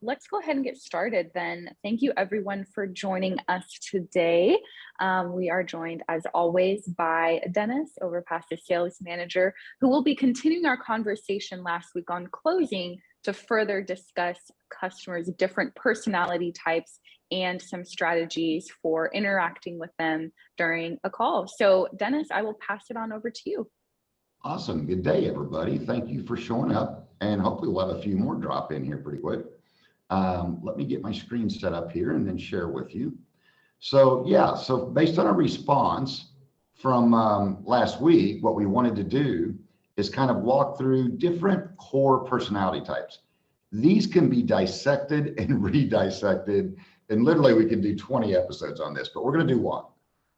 let's go ahead and get started then. Thank you everyone for joining us today. We are joined as always by Dennis, Overpass's sales manager, who will be continuing our conversation last week on closing to further discuss customers' different personality types and some strategies for interacting with them during a call. So Dennis, I will pass it on over to you. Awesome. Good day, everybody. Thank you for showing up, and hopefully we'll have a few more drop in here pretty quick. Let me get my screen set up here and then share with you. So based on a response from last week, what we wanted to do is kind of walk through different core personality types. These can be dissected and re-dissected, and literally we could do 20 episodes on this, but we're going to do one.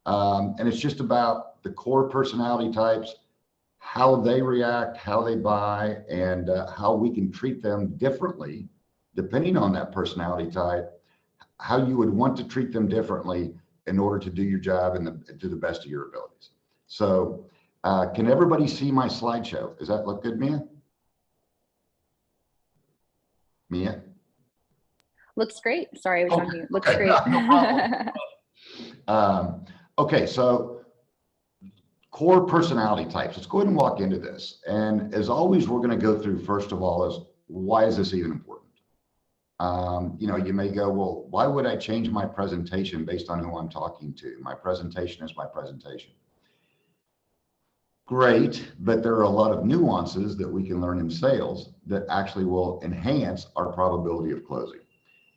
And it's just about the core personality types, how they react, how they buy, and how we can treat them differently depending on that personality type, how you would want to treat them differently in order to do your job and to the best of your abilities. So can everybody see my slideshow? Does that look good, Mia? Mia? Looks great. Sorry, I was on mute. Looks great. No problem. Okay, so core personality types. Let's go ahead and walk into this. And as always, we're going to go through, first of all, is why is this even important? You may go, well, why would I change my presentation based on who I'm talking to? My presentation is my presentation. Great, but there are a lot of nuances that we can learn in sales that actually will enhance our probability of closing.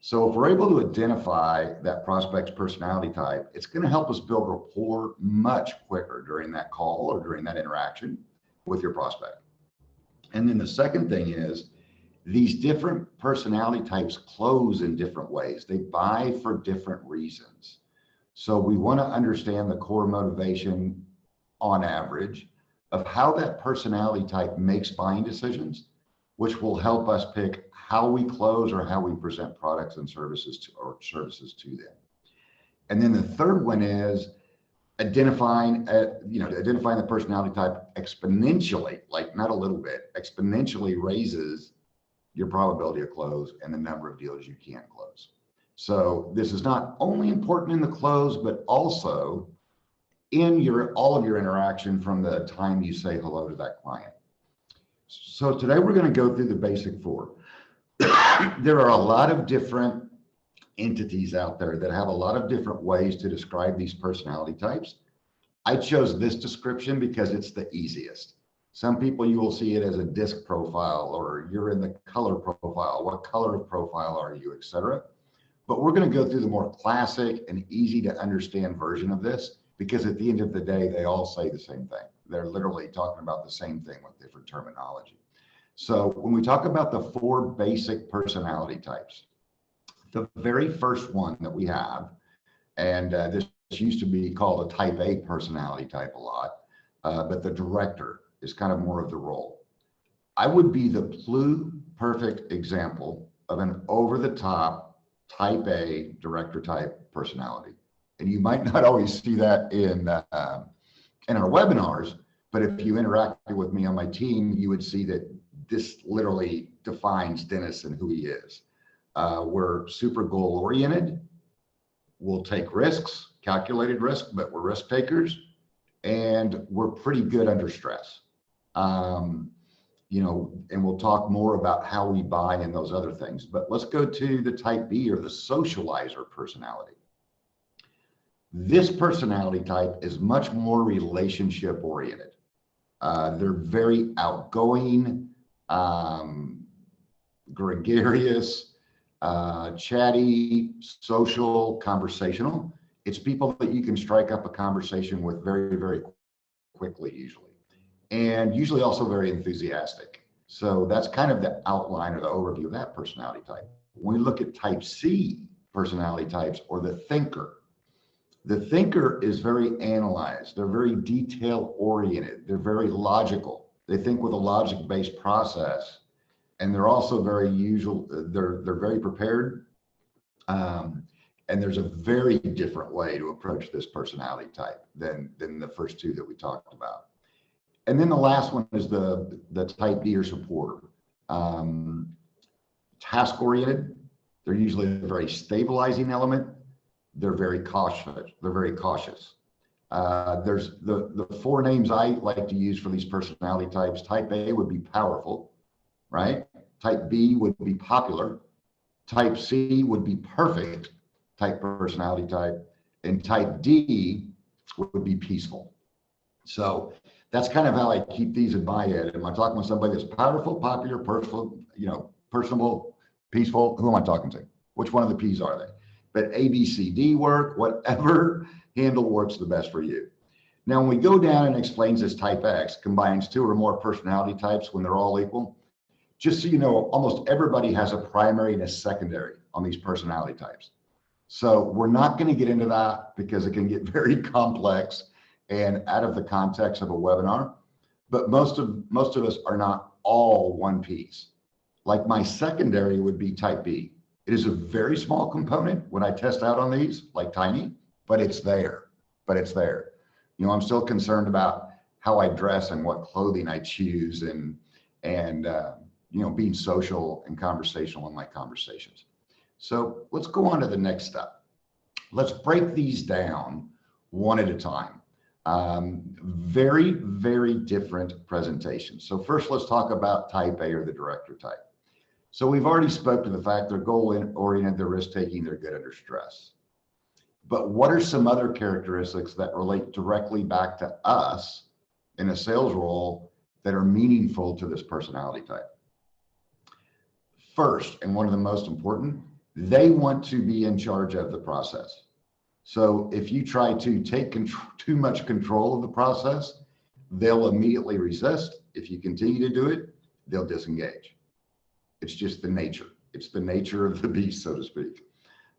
So if we're able to identify that prospect's personality type, it's going to help us build rapport much quicker during that call or during that interaction with your prospect. And then the second thing is these different personality types close in different ways. They buy for different reasons. So we want to understand the core motivation on average of how that personality type makes buying decisions, which will help us pick how we close or how we present products and services to them. And then the third one is identifying the personality type exponentially, like not a little bit, exponentially raises your probability of close and the number of deals you can close. So this is not only important in the close, but also in all of your interaction from the time you say hello to that client. So today we're going to go through the basic four. There are a lot of different entities out there that have a lot of different ways to describe these personality types. I chose this description because it's the easiest. Some people, you will see it as a disc profile, or you're in the color profile. What color of profile are you, etc. But we're going to go through the more classic and easy to understand version of this, because at the end of the day, they all say the same thing. They're literally talking about the same thing with different terminology. So when we talk about the four basic personality types, the very first one that we have, and this used to be called a type A personality type a lot, but the director is kind of more of the role. I would be the perfect example of an over-the-top type A director type personality. And you might not always see that in our webinars, but if you interacted with me on my team, you would see that this literally defines Dennis and who he is. We're super goal-oriented. We'll take risks, calculated risk, but we're risk takers, and we're pretty good under stress. And we'll talk more about how we buy and those other things. But let's go to the type B, or the socializer personality. This personality type is much more relationship oriented. They're very outgoing, gregarious, chatty, social, conversational. It's people that you can strike up a conversation with very, very quickly, and usually also very enthusiastic. So that's kind of the outline or the overview of that personality type. When we look at type C personality types, or the thinker is very analyzed. They're very detail oriented. They're very logical. They think with a logic-based process, and they're also very they're very prepared. And there's a very different way to approach this personality type than the first two that we talked about. And then the last one is the type B, or supporter. Task oriented, They're usually a very stabilizing element. They're very cautious. They're very cautious. There's the four names I like to use for these personality types. Type A would be powerful, right? Type B would be popular. Type C would be perfect type personality type. And type D would be peaceful. So that's kind of how I keep these in my head. Am I talking with somebody that's powerful, popular, personal, personable, peaceful? Who am I talking to? Which one of the P's are they? But A, B, C, D work, whatever handle works the best for you. Now, when we go down and explains this type X, combines two or more personality types when they're all equal, just so you know, almost everybody has a primary and a secondary on these personality types. So we're not going to get into that because it can get very complex and out of the context of a webinar. But most of us are not all one piece. Like my secondary would be type B. It is a very small component when I test out on these, like tiny, but it's there. I'm still concerned about how I dress and what clothing I choose and being social and conversational in my conversations. So let's go on to the next step. Let's break these down one at a time. Very, very different presentations. So first, let's talk about type A or the director type. So we've already spoke to the fact they're goal-oriented, they're risk-taking, they're good under stress. But what are some other characteristics that relate directly back to us in a sales role that are meaningful to this personality type? First, and one of the most important, they want to be in charge of the process. So if you try to take too much control of the process, they'll immediately resist. If you continue to do it, they'll disengage. It's just the nature. It's the nature of the beast, so to speak.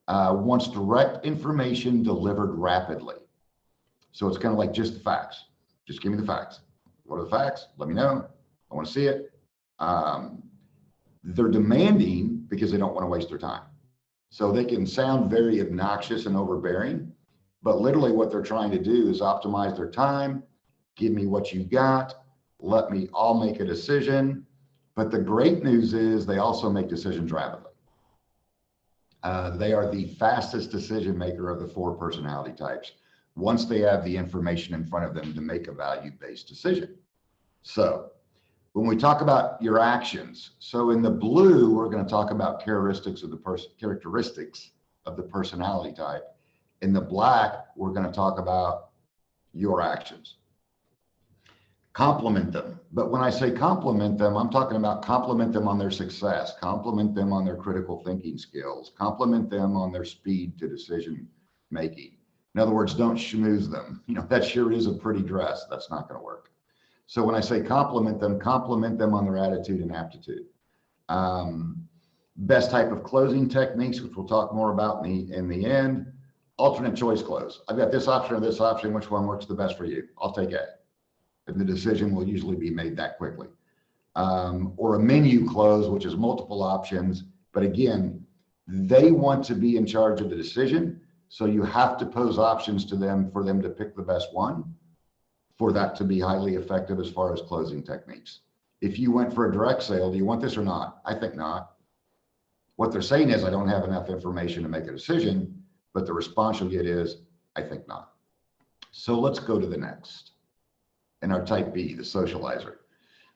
Wants direct information delivered rapidly. So it's kind of like just the facts. Just give me the facts. What are the facts? Let me know. I want to see it. They're demanding because they don't want to waste their time. So they can sound very obnoxious and overbearing, but literally what they're trying to do is optimize their time, give me what you got, I'll make a decision. But the great news is they also make decisions rapidly. They are the fastest decision maker of the four personality types once they have the information in front of them to make a value-based decision. So when we talk about your actions, so in the blue, we're going to talk about characteristics of the personality type. In the black, we're going to talk about your actions. Compliment them. But when I say compliment them, I'm talking about compliment them on their success, compliment them on their critical thinking skills, compliment them on their speed to decision making. In other words, don't schmooze them. That sure is a pretty dress. That's not going to work. So when I say compliment them on their attitude and aptitude. Best type of closing techniques, which we'll talk more about in the end. Alternate choice close. I've got this option or this option. Which one works the best for you? I'll take A. And the decision will usually be made that quickly. Or a menu close, which is multiple options. But again, they want to be in charge of the decision. So you have to pose options to them for them to pick the best one for that to be highly effective as far as closing techniques. If you went for a direct sale, do you want this or not? I think not. What they're saying is, I don't have enough information to make a decision, but the response you'll get is, I think not. So let's go to the next. And our type B, the socializer.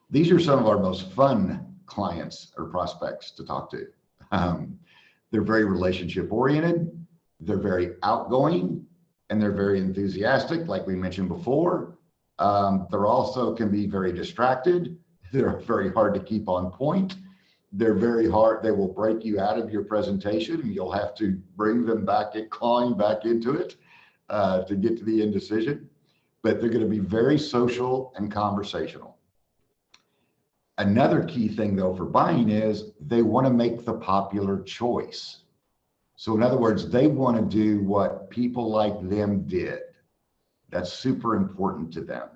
These are some of our most fun clients or prospects to talk to. They're very relationship oriented. They're very outgoing and they're very enthusiastic, like we mentioned before. They're also can be very distracted. They're very hard to keep on point. They're very hard. They will break you out of your presentation and you'll have to bring them back, clawing back into it to get to the indecision. But they're going to be very social and conversational. Another key thing though for buying is they want to make the popular choice. So in other words, they want to do what people like them did. That's super important to them.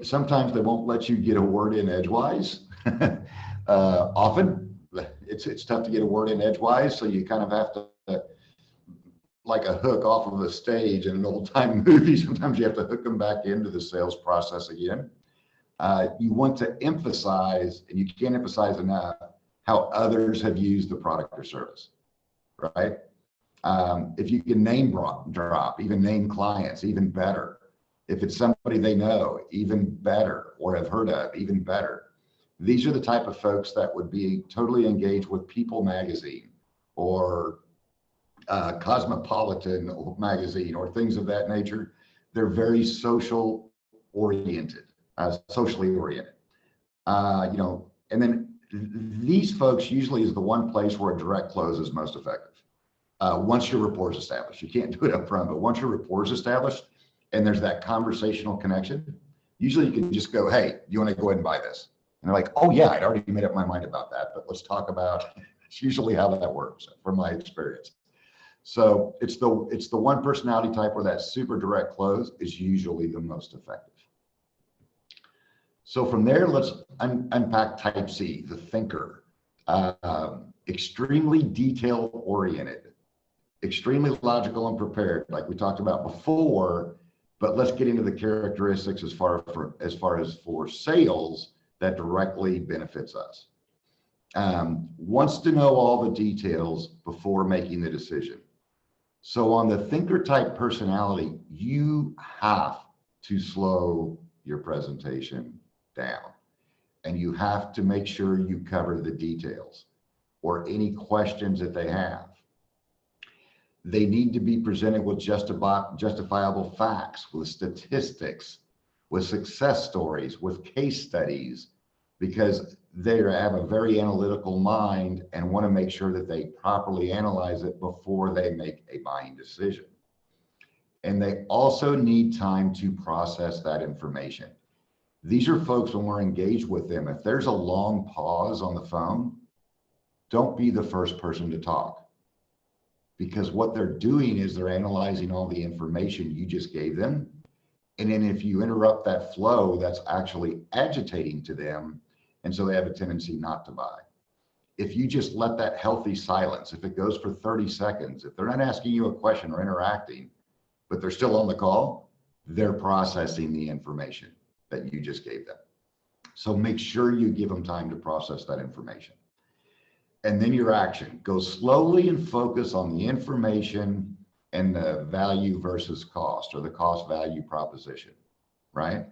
Sometimes they won't let you get a word in edgewise. Often it's tough to get a word in edgewise, so you kind of have to, like a hook off of a stage in an old time movie, sometimes you have to hook them back into the sales process again. You want to emphasize, and you can't emphasize enough, how others have used the product or service, right? If you can name drop, even name clients, even better. If it's somebody they know, even better, or have heard of, even better. These are the type of folks that would be totally engaged with People magazine or Cosmopolitan magazine or things of that nature. They're very social oriented, socially oriented. And then these folks usually is the one place where a direct close is most effective. Once your rapport is established, you can't do it up front, but once your rapport is established and there's that conversational connection, usually you can just go, hey, you want to go ahead and buy this? And they're like, oh yeah, I'd already made up my mind about that, but let's talk about, it's usually how that works from my experience. So it's the one personality type where that super direct close is usually the most effective. So from there, let's unpack type C, the thinker. Extremely detail oriented, extremely logical and prepared, like we talked about before, but let's get into the characteristics as far as for sales that directly benefits us. Wants to know all the details before making the decision. So on the thinker type personality, you have to slow your presentation down, and you have to make sure you cover the details or any questions that they have. They need to be presented with justifiable facts, with statistics, with success stories, with case studies, because they have a very analytical mind and want to make sure that they properly analyze it before they make a buying decision. And they also need time to process that information. These are folks, when we're engaged with them, if there's a long pause on the phone, don't be the first person to talk. Because what they're doing is they're analyzing all the information you just gave them. And then if you interrupt that flow, that's actually agitating to them. And so they have a tendency not to buy. If you just let that healthy silence, if it goes for 30 seconds, if they're not asking you a question or interacting, but they're still on the call, they're processing the information that you just gave them. So make sure you give them time to process that information. And then your action, go slowly and focus on the information and the value versus cost, or the cost value proposition, right?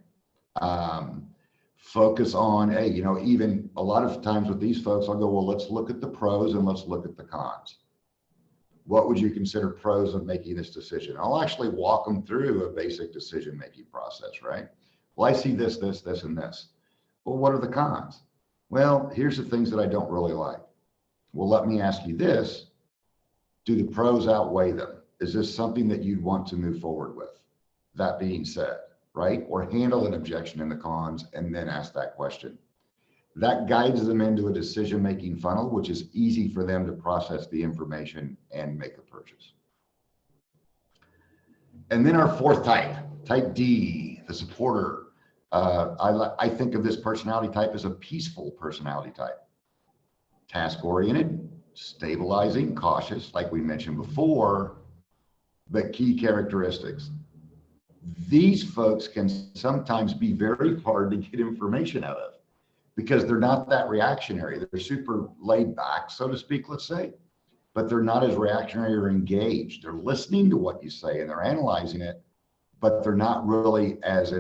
Focus on, hey, even a lot of times with these folks, I'll go, well, let's look at the pros and let's look at the cons. What would you consider pros of making this decision? I'll actually walk them through a basic decision-making process, right? Well, I see this, this, this, and this. Well, what are the cons? Well, here's the things that I don't really like. Well, let me ask you this. Do the pros outweigh them? Is this something that you'd want to move forward with? That being said, right? Or handle an objection in the cons and then ask that question. That guides them into a decision-making funnel, which is easy for them to process the information and make a purchase. And then our fourth type, type D, the supporter. I think of this personality type as a peaceful personality type. Task-oriented, stabilizing, cautious, like we mentioned before, but key characteristics. These folks can sometimes be very hard to get information out of because they're not that reactionary. They're super laid back, so to speak, let's say, but they're not as reactionary or engaged. They're listening to what you say and they're analyzing it, but they're not really as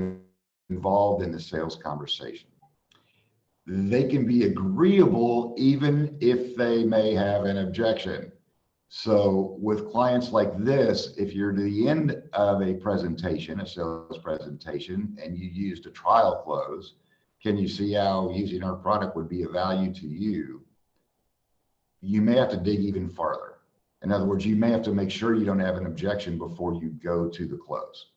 involved in the sales conversation. They can be agreeable even if they may have an objection. So with clients like this, if you're to the end of a presentation, a sales presentation, and you used a trial close, can you see how using our product would be of value to you? You may have to dig even farther. In other words, you may have to make sure you don't have an objection before you go to the close.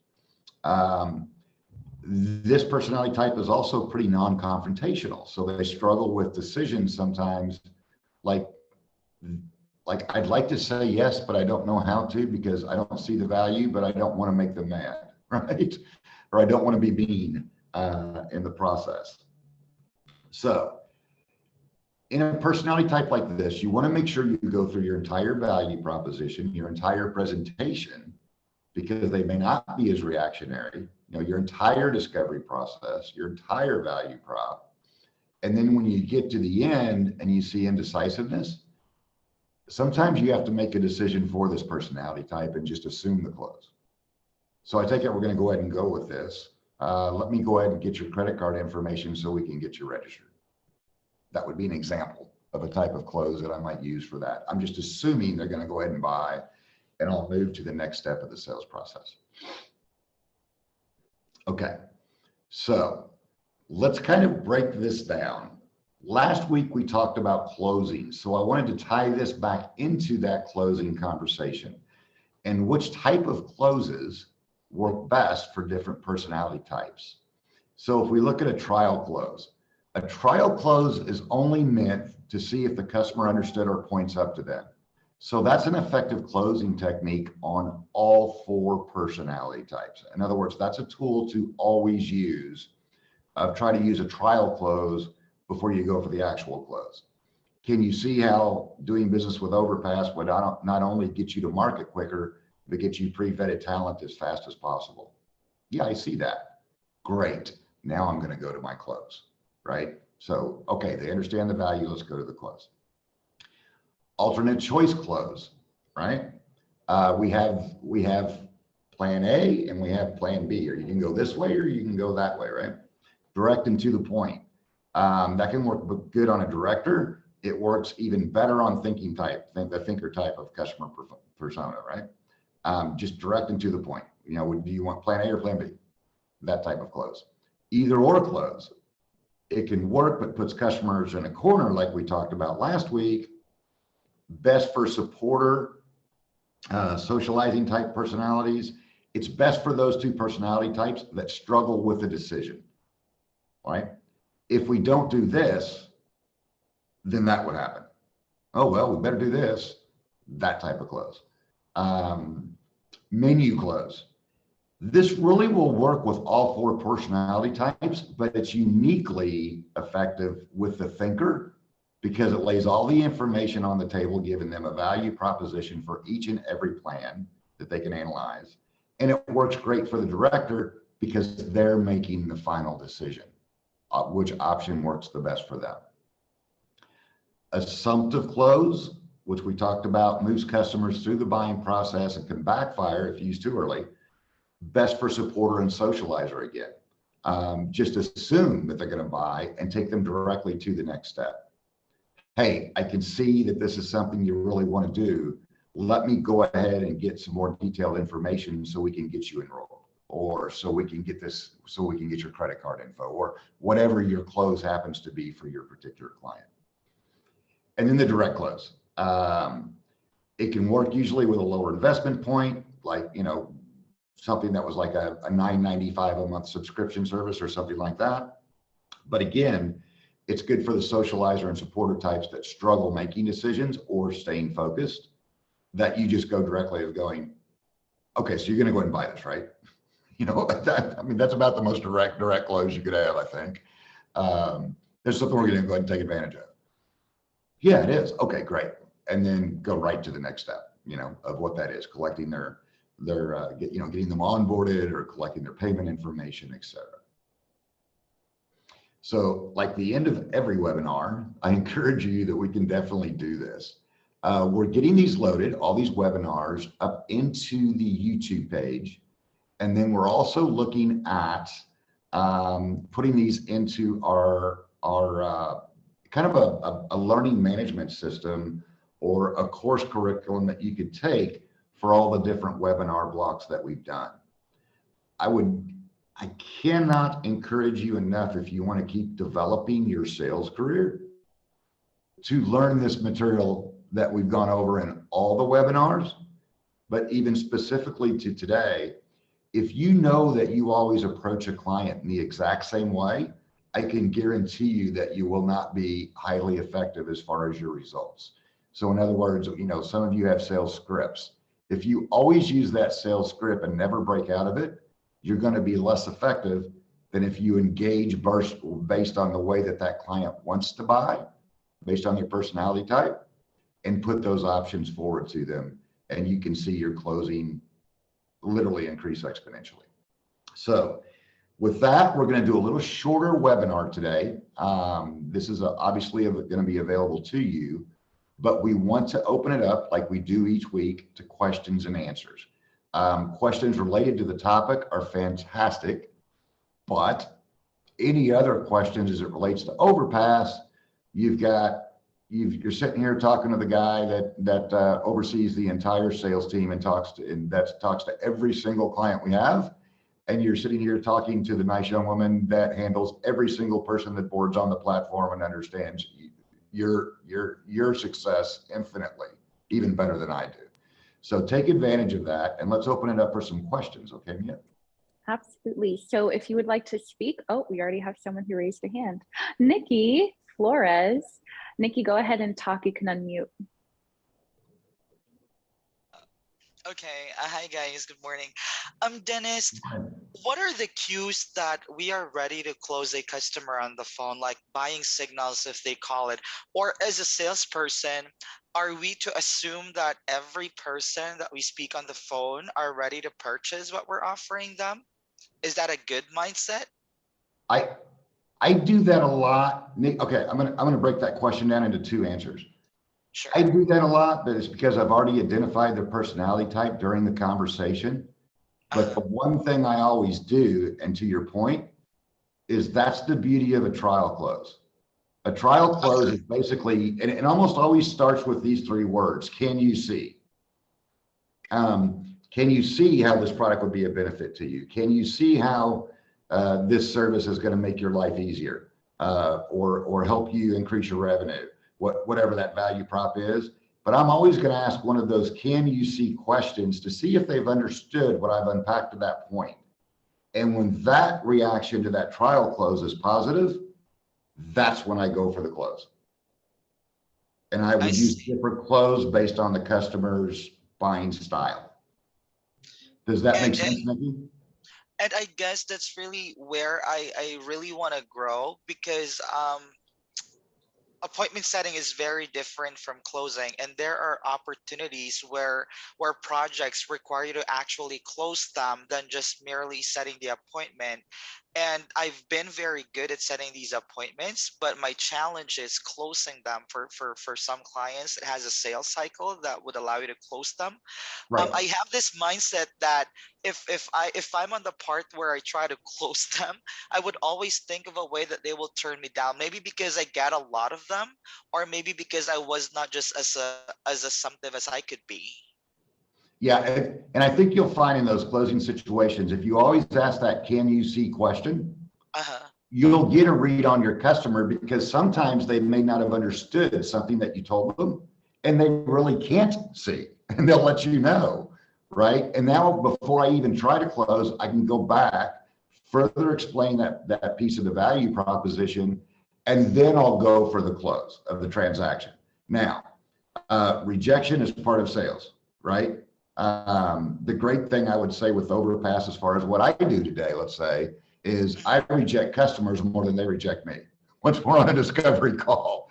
This personality type is also pretty non-confrontational. So they struggle with decisions sometimes, like I'd like to say yes, but I don't know how to because I don't see the value, but I don't want to make them mad, right? Or I don't want to be mean in the process. So in a personality type like this, you want to make sure you go through your entire value proposition, your entire presentation, because they may not be as reactionary, your entire discovery process, your entire value prop, And then when you get to the end and you see indecisiveness, sometimes you have to make a decision for this personality type and just assume the close. So I take it we're going to go ahead and go with this. Let me go ahead and get your credit card information so we can get you registered. That would be an example of a type of close that I might use for that. I'm just assuming they're going to go ahead and buy, and I'll move to the next step of the sales process. Okay, so let's kind of break this down. Last week we talked about closing, so I wanted to tie this back into that closing conversation and which type of closes work best for different personality types. So if we look at a trial close is only meant to see if the customer understood our points up to them. So that's an effective closing technique on all 4 personality types. In other words, that's a tool to always use. Try to use a trial close before you go for the actual close. Can you see how doing business with Overpass would not only get you to market quicker, but get you pre-vetted talent as fast as possible? Yeah, I see that. Great. Now I'm going to go to my close, right? So, okay, they understand the value. Let's go to the close. Alternate choice close, right? We have plan A and we have plan B, or you can go this way or you can go that way, right? Direct and to the point. That can work good on a director. It works even better on the thinker type of customer persona, right? Just direct and to the point. You know, do you want plan A or plan B? That type of close. Either or close. It can work, but puts customers in a corner like we talked about last week. Best for supporter, socializing type personalities. It's best for those 2 personality types that struggle with a decision, right? If we don't do this, then that would happen. Oh, well, we better do this. That type of close. Menu close. This really will work with all 4 personality types, but it's uniquely effective with the thinker because it lays all the information on the table, giving them a value proposition for each and every plan that they can analyze. And it works great for the director because they're making the final decision, which option works the best for them. Assumptive close, which we talked about, moves customers through the buying process and can backfire if used too early. Best for supporter and socializer again. Just assume that they're going to buy and take them directly to the next step. Hey, I can see that this is something you really want to do. Let me go ahead and get some more detailed information so we can get you enrolled, or so we can get your credit card info, or whatever your close happens to be for your particular client. And then the direct close. It can work usually with a lower investment point, like, you know, something that was like a $9.95 a month subscription service or something like that. But again, it's good for the socializer and supporter types that struggle making decisions or staying focused, that you just go directly to going, okay, so you're going to go ahead and buy this, right? You know, I mean, that's about the most direct close you could have, I think. There's something we're going to go ahead and take advantage of. Yeah, it is. Okay, great. And then go right to the next step, you know, of what that is, collecting their getting them onboarded or collecting their payment information, etc. So like the end of every webinar, I encourage you that we can definitely do this. We're getting these loaded, all these webinars, up into the YouTube page. And then we're also looking at putting these into our kind of a learning management system or a course curriculum that you could take for all the different webinar blocks that we've done. I cannot encourage you enough, if you want to keep developing your sales career, to learn this material that we've gone over in all the webinars, but even specifically to today. If you know that you always approach a client in the exact same way, I can guarantee you that you will not be highly effective as far as your results. So in other words, you know, some of you have sales scripts. If you always use that sales script and never break out of it, you're going to be less effective than if you engage based on the way that that client wants to buy, based on your personality type, and put those options forward to them. And you can see your closing literally increase exponentially. So With that, we're going to do a little shorter webinar today. This is obviously going to be available to you, but we want to open it up like we do each week to questions and answers. Questions related to the topic are fantastic, but any other questions as it relates to Overpass, you're sitting here talking to the guy that oversees the entire sales team and talks to every single client we have. And you're sitting here talking to the nice young woman that handles every single person that boards on the platform and understands your success infinitely, even better than I do. So take advantage of that, and let's open it up for some questions. Okay, Mia? Absolutely. So if you would like to speak, oh, we already have someone who raised a hand. Nikki Flores. Nikki, go ahead and talk. You can unmute. Okay. Hi, guys. Good morning. Dennis, what are the cues that we are ready to close a customer on the phone, like buying signals, if they call it? Or as a salesperson, are we to assume that every person that we speak on the phone are ready to purchase what we're offering them? Is that a good mindset? I do that a lot. Nick, okay, I'm gonna break that question down into two answers. Sure. I do that a lot, but it's because I've already identified their personality type during the conversation. But the one thing I always do, and to your point, is that's the beauty of a trial close. A trial close is basically, and it almost always starts with these three words: can you see? Can you see how this product would be a benefit to you? Can you see how this service is going to make your life easier, or help you increase your revenue, whatever that value prop is? But I'm always going to ask one of those can you see questions to see if they've understood what I've unpacked to that point. And when that reaction to that trial close is positive, that's when I go for the close. And I would use different close based on the customer's buying style. Does that make sense, Nikki? And I guess that's really where I really want to grow, because appointment setting is very different from closing, and there are opportunities where projects require you to actually close them than just merely setting the appointment. And I've been very good at setting these appointments, but my challenge is closing them. For some clients, it has a sales cycle that would allow you to close them. Right. I have this mindset that if I'm on the part where I try to close them, I would always think of a way that they will turn me down. Maybe because I get a lot of them, or maybe because I was not just as assumptive as I could be. Yeah, and I think you'll find in those closing situations, if you always ask that can you see question, you'll get a read on your customer, because sometimes they may not have understood something that you told them, and they really can't see, and they'll let you know, right? And now before I even try to close, I can go back, further explain that piece of the value proposition, and then I'll go for the close of the transaction. Now, rejection is part of sales, right? The great thing I would say with Overpass, as far as what I do today, let's say, is I reject customers more than they reject me. Once we're on a discovery call,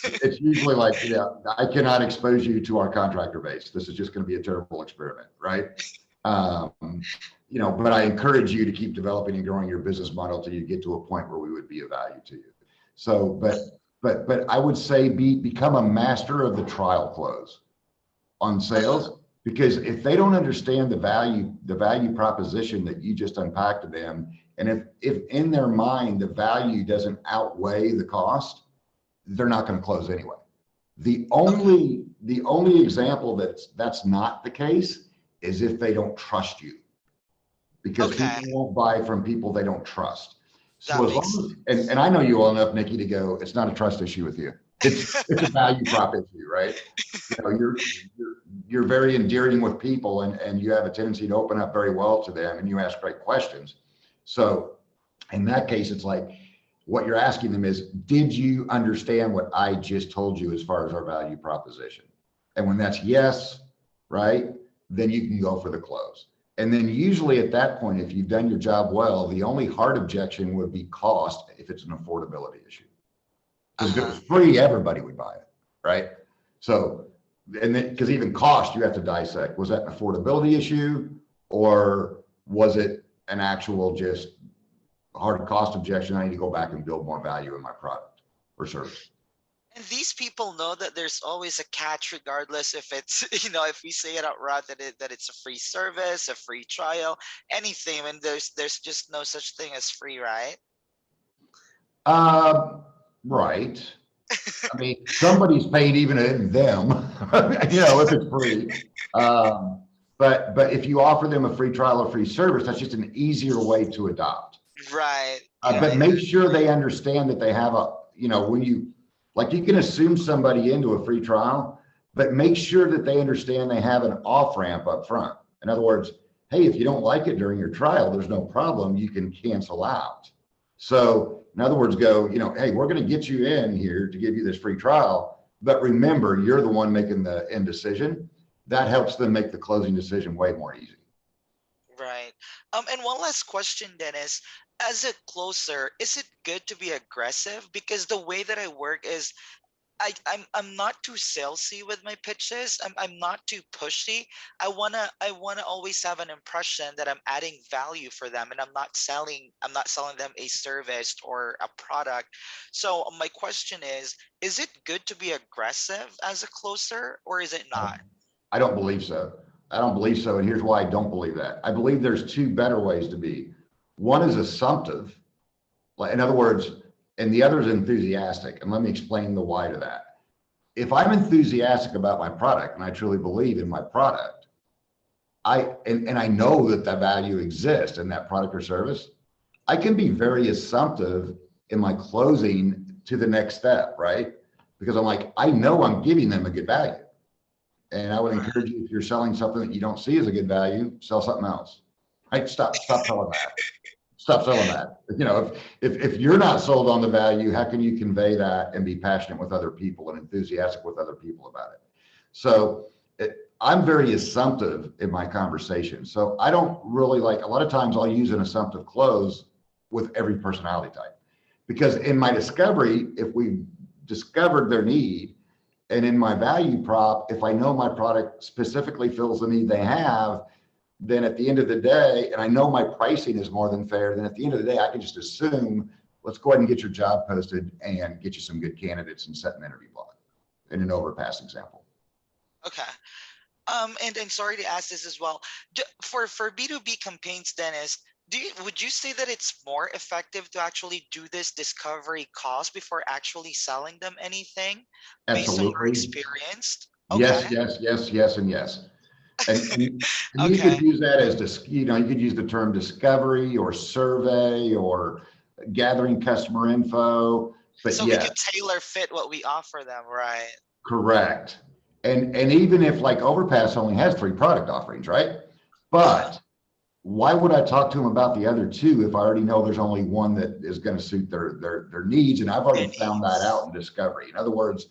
it's usually like, yeah, I cannot expose you to our contractor base. This is just going to be a terrible experiment, right? You know, but I encourage you to keep developing and growing your business model till you get to a point where we would be of value to you. So, but I would say become a master of the trial close on sales, because if they don't understand the value proposition that you just unpacked to them, and if in their mind the value doesn't outweigh the cost, they're not going to close anyway. The only example that's not the case is if they don't trust you, because people won't buy from people they don't trust. So as long as, and I know you well enough, Nikki, to go, it's not a trust issue with you. It's a value prop issue, right? You know, you're very endearing with people, and you have a tendency to open up very well to them, and you ask great questions. So in that case, it's like what you're asking them is, did you understand what I just told you as far as our value proposition? And when that's yes, right, then you can go for the close. And then usually at that point, if you've done your job well, the only hard objection would be cost, if it's an affordability issue. Because if it was free, everybody would buy it, right? So, and then, because even cost, you have to dissect. Was that an affordability issue, or was it an actual just hard cost objection. I need to go back and build more value in my product or service. And these people know that there's always a catch, regardless if it's, if we say it out right that it's a free service, a free trial, anything. And there's just no such thing as free, right? Right. I mean, somebody's paid even them, if it's free. But if you offer them a free trial or free service, that's just an easier way to adopt. Right. But make sure they understand that they have when you can assume somebody into a free trial, but make sure that they understand they have an off ramp up front. In other words, hey, if you don't like it during your trial, there's no problem. You can cancel out. So in other words, go, hey, we're going to get you in here to give you this free trial, but remember, you're the one making the end decision. That helps them make the closing decision way more easy. Right. And one last question, Dennis. As a closer, is it good to be aggressive? Because the way that I work is I'm not too salesy with my pitches. I'm not too pushy. I wanna always have an impression that I'm adding value for them, and I'm not selling them a service or a product. So my question is it good to be aggressive as a closer, or is it not? I don't believe so. I don't believe so. And here's why I don't believe that. I believe there's two better ways to be. One is assumptive, in other words, and the other is enthusiastic. And let me explain the why to that. If I'm enthusiastic about my product and I truly believe in my product, and I know that the value exists in that product or service, I can be very assumptive in my closing to the next step, right? Because I'm like, I know I'm giving them a good value. And I would encourage you, if you're selling something that you don't see as a good value, sell something else. Right? Stop selling that. Stop selling that. If you're not sold on the value, how can you convey that and be passionate with other people and enthusiastic with other people about it? So I'm very assumptive in my conversation. So I don't really a lot of times I'll use an assumptive close with every personality type, because in my discovery, if we discovered their need, and in my value prop, if I know my product specifically fills the need they have, then at the end of the day, and I know my pricing is more than fair, then at the end of the day, I can just assume, let's go ahead and get your job posted and get you some good candidates and set an interview block in an overpass example. Okay. And sorry to ask this as well. For B2B campaigns, Dennis, would you say that it's more effective to actually do this discovery calls before actually selling them anything? Absolutely. Based on your experience? Okay. Yes, and yes. And okay. You could use that as, you could use the term discovery or survey or gathering customer info. But so we could tailor fit what we offer them, right? Correct. And even if Overpass only has 3 product offerings, right? But why would I talk to them about the other 2 if I already know there's only one that is going to suit their needs? And I've already found that out in discovery. In other words,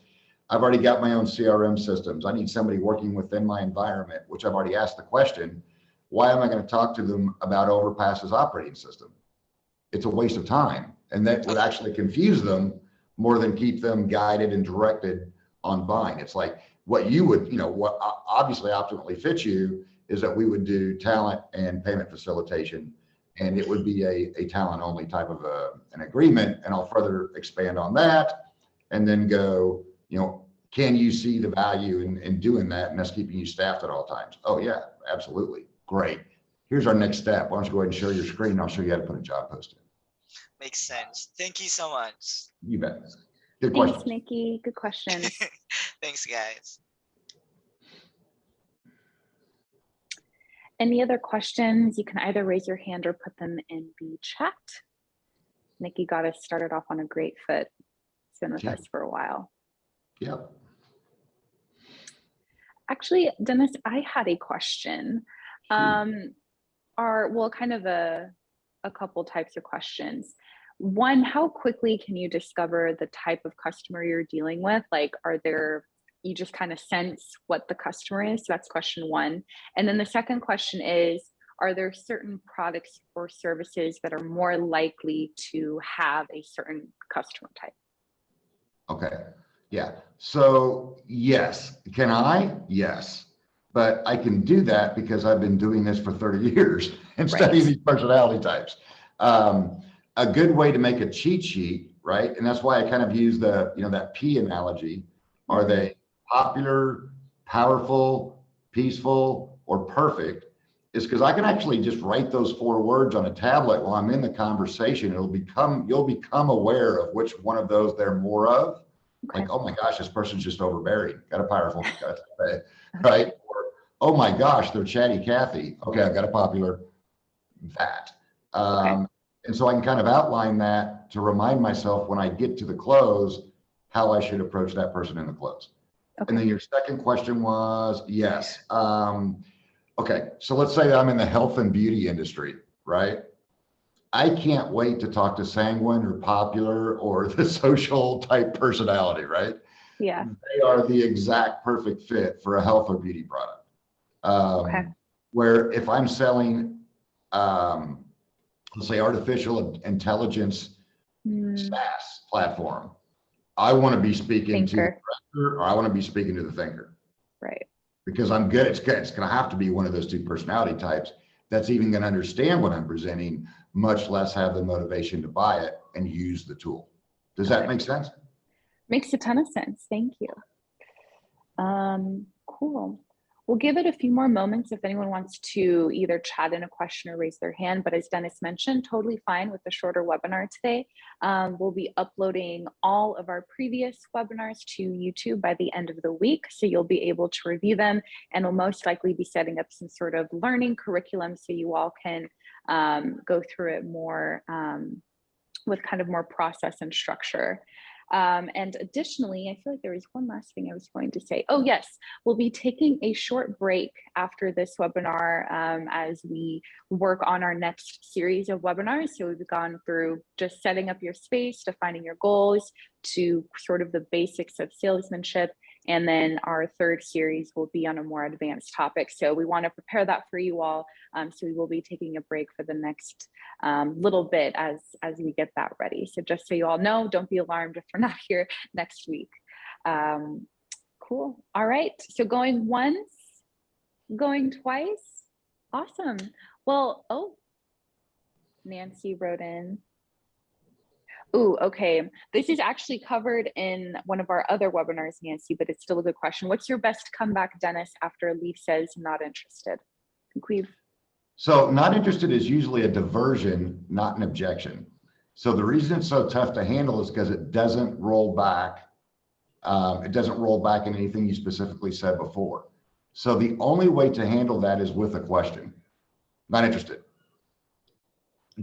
I've already got my own CRM systems. I need somebody working within my environment, which I've already asked the question, why am I going to talk to them about Overpass's operating system? It's a waste of time. And that would actually confuse them more than keep them guided and directed on buying. It's like what you would, what obviously optimally fits you is that we would do talent and payment facilitation, and it would be a talent only type of an agreement. And I'll further expand on that and then go, can you see the value in doing that and that's keeping you staffed at all times? Oh yeah, absolutely. Great. Here's our next step. Why don't you go ahead and share your screen? I'll show you how to put a job post in. Makes sense. Thank you so much. You bet. Good question. Thanks, Nikki. Good question. Thanks, guys. Any other questions? You can either raise your hand or put them in the chat. Nikki got us started off on a great foot. It's been with us for a while. Yep. Actually, Dennis, I had a question. Kind of a couple types of questions. One, how quickly can you discover the type of customer you're dealing with? You just kind of sense what the customer is? So that's question one. And then the second question is, are there certain products or services that are more likely to have a certain customer type? Okay. Yeah. So yes. Can I? Yes. but I can do that because I've been doing this for 30 years and Right. studying these personality types. A good way to make a cheat sheet, right? And that's why I kind of use the, that P analogy. Are they popular, powerful, peaceful, or perfect? Is because I can actually just write those 4 words on a tablet while I'm in the conversation. You'll become aware of which one of those they're more of. Okay. Like, oh my gosh, this person's just overbearing. Got a powerful, got a, right? Or, oh my gosh, they're chatty Cathy. Okay, I've got a popular that. And so I can kind of outline that to remind myself when I get to the close, how I should approach that person in the close. Okay. And then your second question was, yes. Okay, so let's say that I'm in the health and beauty industry, right? I can't wait to talk to sanguine or popular or the social type personality, right? Yeah. They are the exact perfect fit for a health or beauty product. Okay. Where if I'm selling, let's say artificial intelligence SaaS platform, I want to be speaking to the director, or I want to be speaking to the thinker. Right. Because I'm good. It's good. It's going to have to be one of those 2 personality types that's even going to understand what I'm presenting, much less have the motivation to buy it and use the tool. Does that make sense? Makes a ton of sense. Thank you. Cool. We'll give it a few more moments if anyone wants to either chat in a question or raise their hand. But as Dennis mentioned, totally fine with the shorter webinar today. We'll be uploading all of our previous webinars to YouTube by the end of the week. So you'll be able to review them, and we'll most likely be setting up some sort of learning curriculum so you all can go through it more with kind of more process and structure. And additionally, I feel like there was one last thing I was going to say. Oh, yes, we'll be taking a short break after this webinar as we work on our next series of webinars. So we've gone through just setting up your space, defining your goals, to sort of the basics of salesmanship. And then our third series will be on a more advanced topic. So we want to prepare that for you all. So we will be taking a break for the next little bit as we get that ready. So just so you all know, don't be alarmed if we're not here next week. Cool. All right. So going once, going twice. Awesome. Well, oh, Nancy wrote in. Oh, okay. This is actually covered in one of our other webinars, Nancy, but it's still a good question. What's your best comeback, Dennis, after a lead says not interested? So not interested is usually a diversion, not an objection. So the reason it's so tough to handle is because it doesn't roll back. It doesn't roll back in anything you specifically said before. So the only way to handle that is with a question. Not interested.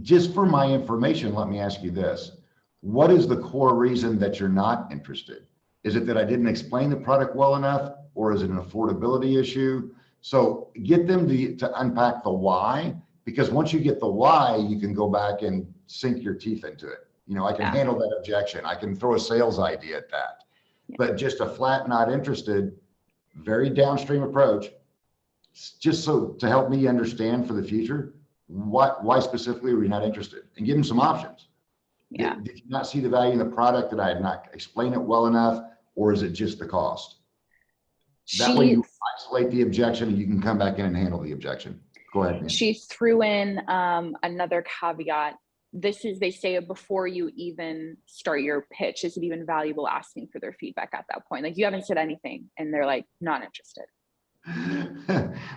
Just for my information, let me ask you this. What is the core reason that you're not interested? Is it that I didn't explain the product well enough, or is it an affordability issue? So get them to unpack the why, because once you get the why, you can go back and sink your teeth into it. I can handle that objection. I can throw a sales idea at that. But just a flat not interested, very downstream approach, just so to help me understand for the future, why specifically were you not interested? And give them some options. Did you not see the value in the product? That I had not explained it well enough? Or is it just the cost? That way you isolate the objection and you can come back in and handle the objection. Go ahead, Nancy. She threw in another caveat. This is, they say, before you even start your pitch, is it even valuable asking for their feedback at that point? Like, you haven't said anything and they're like, not interested.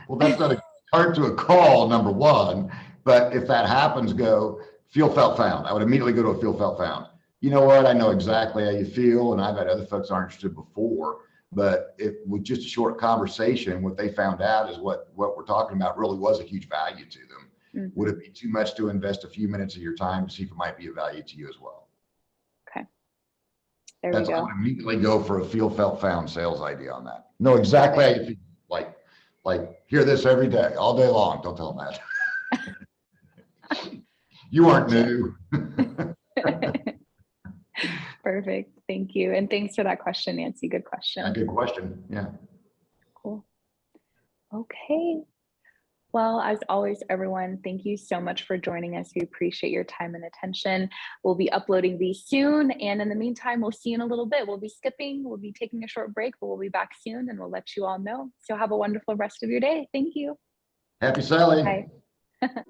Well, that's not a hard to a call, number one. But if that happens, go feel, felt, found. I would immediately go to a feel, felt, found. You know what? I know exactly how you feel. And I've had other folks aren't interested before. But if with just a short conversation, what they found out is what we're talking about really was a huge value to them. Mm-hmm. Would it be too much to invest a few minutes of your time to see if it might be of value to you as well? Okay. There we go. I would immediately go for a feel, felt, found sales idea on that. Know exactly how you feel. Like hear this every day, all day long. Don't tell them that. You aren't new. Perfect. Thank you. And thanks for that question, Nancy. Good question. Good question. Yeah. Cool. Okay. Well, as always, everyone, thank you so much for joining us. We appreciate your time and attention. We'll be uploading these soon. And in the meantime, we'll see you in a little bit. We'll be skipping, we'll be taking a short break, but we'll be back soon and we'll let you all know. So have a wonderful rest of your day. Thank you. Happy sailing. Bye.